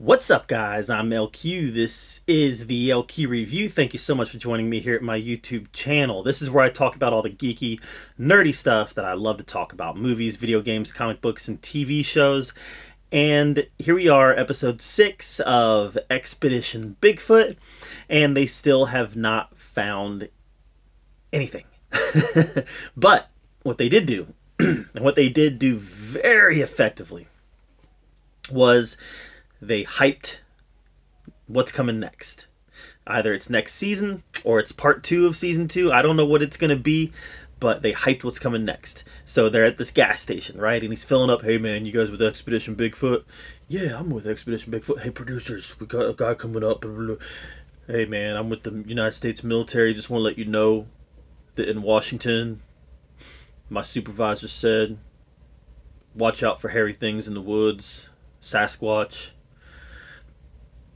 What's up, guys? I'm LQ. This is the LQ Review. Thank you so much for joining me here at my YouTube channel. This is where I talk about all the geeky, nerdy stuff that I love to talk about. Movies, video games, comic books, and TV shows. And here we are, episode 6 of Expedition Bigfoot. And they still have not found anything. But what they did do, and what they did do very effectively, was they hyped what's coming next. Either it's next season or it's part 2 of season 2. I don't know what it's going to be, but they hyped what's coming next. So they're at this gas station, right? And he's filling up. Hey, man, you guys with Expedition Bigfoot? Yeah, I'm with Expedition Bigfoot. Hey, producers, we got a guy coming up. Hey, man, I'm with the United States military. Just want to let you know that in Washington, my supervisor said, watch out for hairy things in the woods. Sasquatch.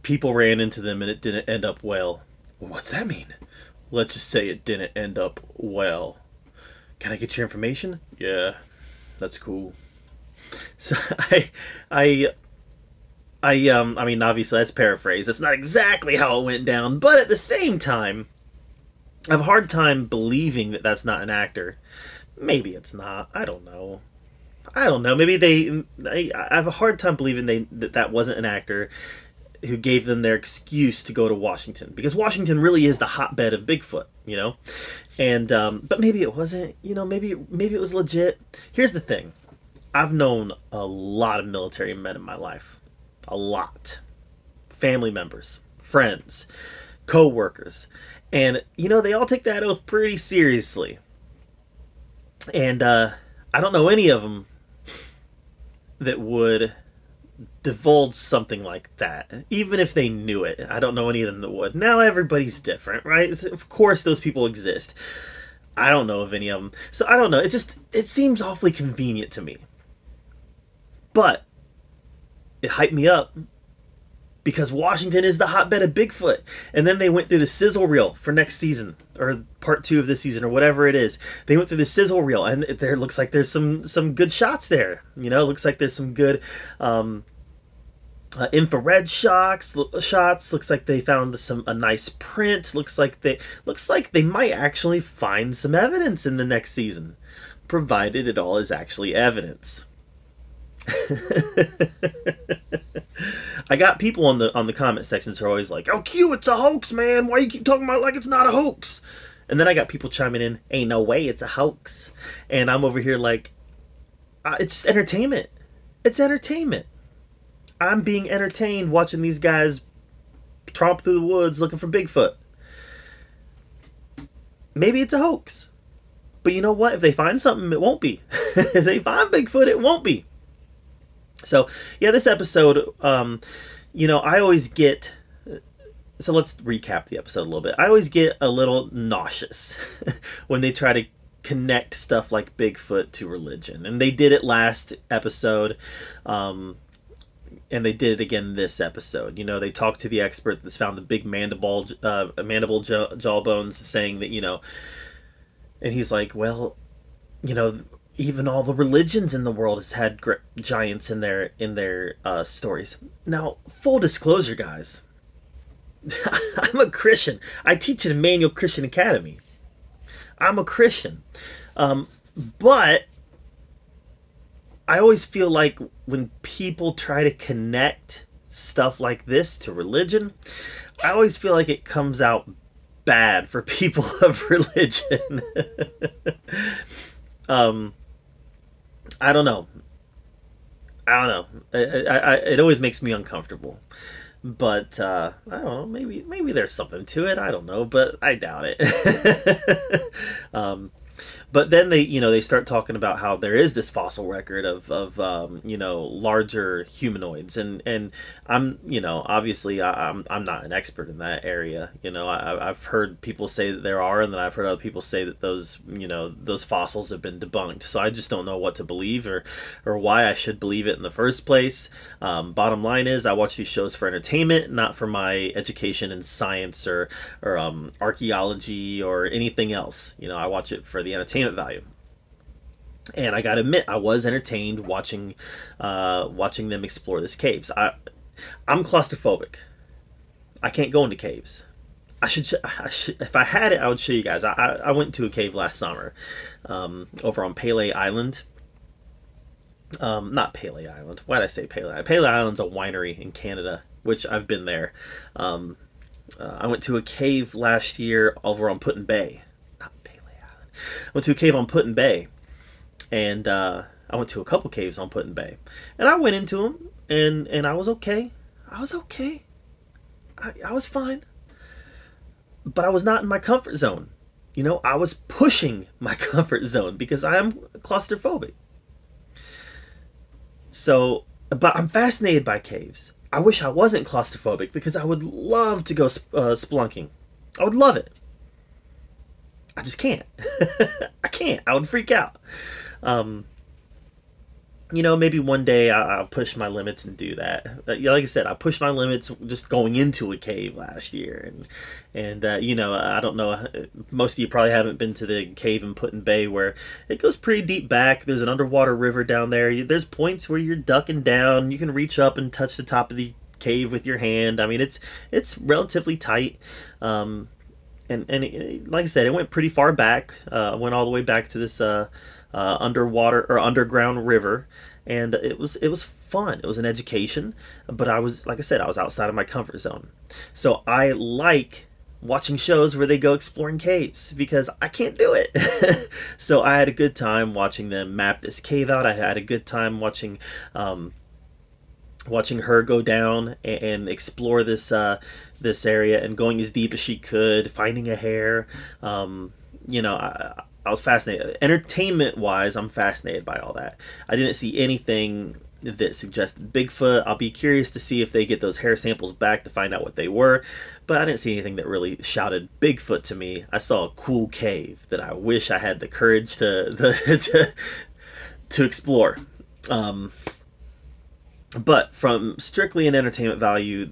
People ran into them and it didn't end up well. What's that mean? Let's just say it didn't end up well. Can I get your information? Yeah, that's cool. So I mean, obviously that's paraphrased. That's not exactly how it went down, but at the same time, I have a hard time believing that that's not an actor. Maybe it's not. I don't know. Maybe I have a hard time believing that wasn't an actor who gave them their excuse to go to Washington, because Washington really is the hotbed of Bigfoot, you know. And but maybe it wasn't, you know. Maybe it was legit. Here's the thing: I've known a lot of military men in my life, a lot, family members, friends, co-workers, and you know they all take that oath pretty seriously. And I don't know any of them that would divulge something like that, even if they knew it. I don't know any of them that would. Now everybody's different, right? Of course those people exist. I don't know of any of them. So I don't know. It seems awfully convenient to me. But it hyped me up because Washington is the hotbed of Bigfoot. And then they went through the sizzle reel for next season, or part 2 of this season, or whatever it is. They went through the sizzle reel, and there looks like there's some good shots there. You know, it looks like there's some good infrared shots. Looks like they found a nice print. Looks like they might actually find some evidence in the next season, provided it all is actually evidence. I got people on the comment sections who are always like, "Oh, Q, it's a hoax, man. Why you keep talking about it like it's not a hoax?" And then I got people chiming in, "Ain't no way it's a hoax." And I'm over here like, it's just entertainment. It's entertainment. I'm being entertained watching these guys tromp through the woods looking for Bigfoot. Maybe it's a hoax. But you know what? If they find something, it won't be. If they find Bigfoot, it won't be. So, yeah, this episode, you know, I always get... So let's recap the episode a little bit. I always get a little nauseous when they try to connect stuff like Bigfoot to religion. And they did it last episode, and they did it again this episode. You know, they talked to the expert that's found the big mandible jawbones, saying that, you know... And he's like, well, you know... Even all the religions in the world has had giants in their stories. Now, full disclosure, guys, I'm a Christian. I teach at Emmanuel Christian Academy. I'm a Christian, but I always feel like when people try to connect stuff like this to religion, I always feel like it comes out bad for people of religion. I don't know. It always makes me uncomfortable. But I don't know. Maybe there's something to it. I don't know, but I doubt it. But then they start talking about how there is this fossil record of larger humanoids, and I'm, obviously I'm not an expert in that area. I've heard people say that there are, and then I've heard other people say that those fossils have been debunked. So I just don't know what to believe or why I should believe it in the first place. Bottom line is, I watch these shows for entertainment, not for my education in science or archaeology or anything else. I watch it for the entertainment value. And I gotta admit, I was entertained watching them explore this caves. I'm claustrophobic. I can't go into caves. If I had it, I would show you guys. I went to a cave last summer, over on Pele Island. Not Pele Island. Why did I say Pele Island? Pele Island's a winery in Canada, which I've been there. I went to a cave last year over on Put in Bay. Not Pele Island. I went to a cave on Put in Bay, and I went to a couple caves on Put in Bay, and I went into them, and I was okay. I was okay. I was fine. But I was not in my comfort zone. You know, I was pushing my comfort zone because I am claustrophobic. So, but I'm fascinated by caves. I wish I wasn't claustrophobic because I would love to go spelunking. I would love it. I just can't. I can't. I would freak out. You know, maybe one day I'll push my limits and do that. Yeah, like I said, I pushed my limits just going into a cave last year, and you know, I don't know. Most of you probably haven't been to the cave in Put in Bay, where it goes pretty deep back. There's an underwater river down there. There's points where you're ducking down. You can reach up and touch the top of the cave with your hand. I mean, it's relatively tight. And like I said, it went pretty far back. Went all the way back to this underwater or underground river, and it was fun. It was an education, but I was, like I said, I was outside of my comfort zone. So I like watching shows where they go exploring caves because I can't do it. So I had a good time watching them map this cave out. I had a good time watching her go down and explore this this area and going as deep as she could, finding a hair. You know, I was fascinated. Entertainment wise, I'm fascinated by all that. I didn't see anything that suggested Bigfoot. I'll be curious to see if they get those hair samples back to find out what they were, but I didn't see anything that really shouted Bigfoot to me. I saw a cool cave that I wish I had the courage to explore. But from strictly an entertainment value,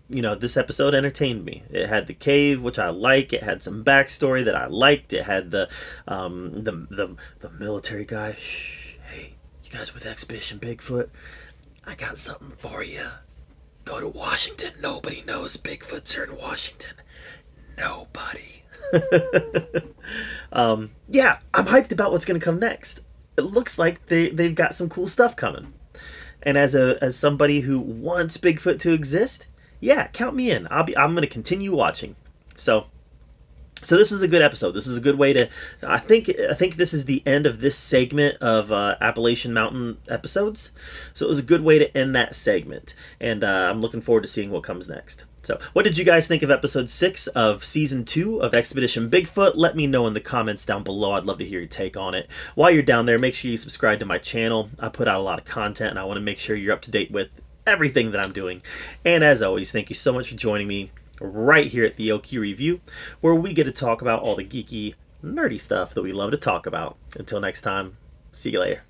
you know, this episode entertained me. It had the cave, which I like. It had some backstory that I liked. It had the military guy. Shh, hey, you guys with Expedition Bigfoot? I got something for you. Go to Washington. Nobody knows Bigfoots are in Washington. Nobody. Yeah, I'm hyped about what's going to come next. It looks like they've got some cool stuff coming. And as somebody who wants Bigfoot to exist, yeah, count me in. I'm going to continue watching. So this is a good episode. This is a good way to. I think this is the end of this segment of Appalachian Mountain episodes. So it was a good way to end that segment, and I'm looking forward to seeing what comes next. So, what did you guys think of episode 6 of season 2 of Expedition Bigfoot? Let me know in the comments down below. I'd love to hear your take on it. While you're down there, make sure you subscribe to my channel. I put out a lot of content, and I want to make sure you're up to date with everything that I'm doing. And as always, thank you so much for joining me right here at the Oki Review, where we get to talk about all the geeky, nerdy stuff that we love to talk about. Until next time, see you later.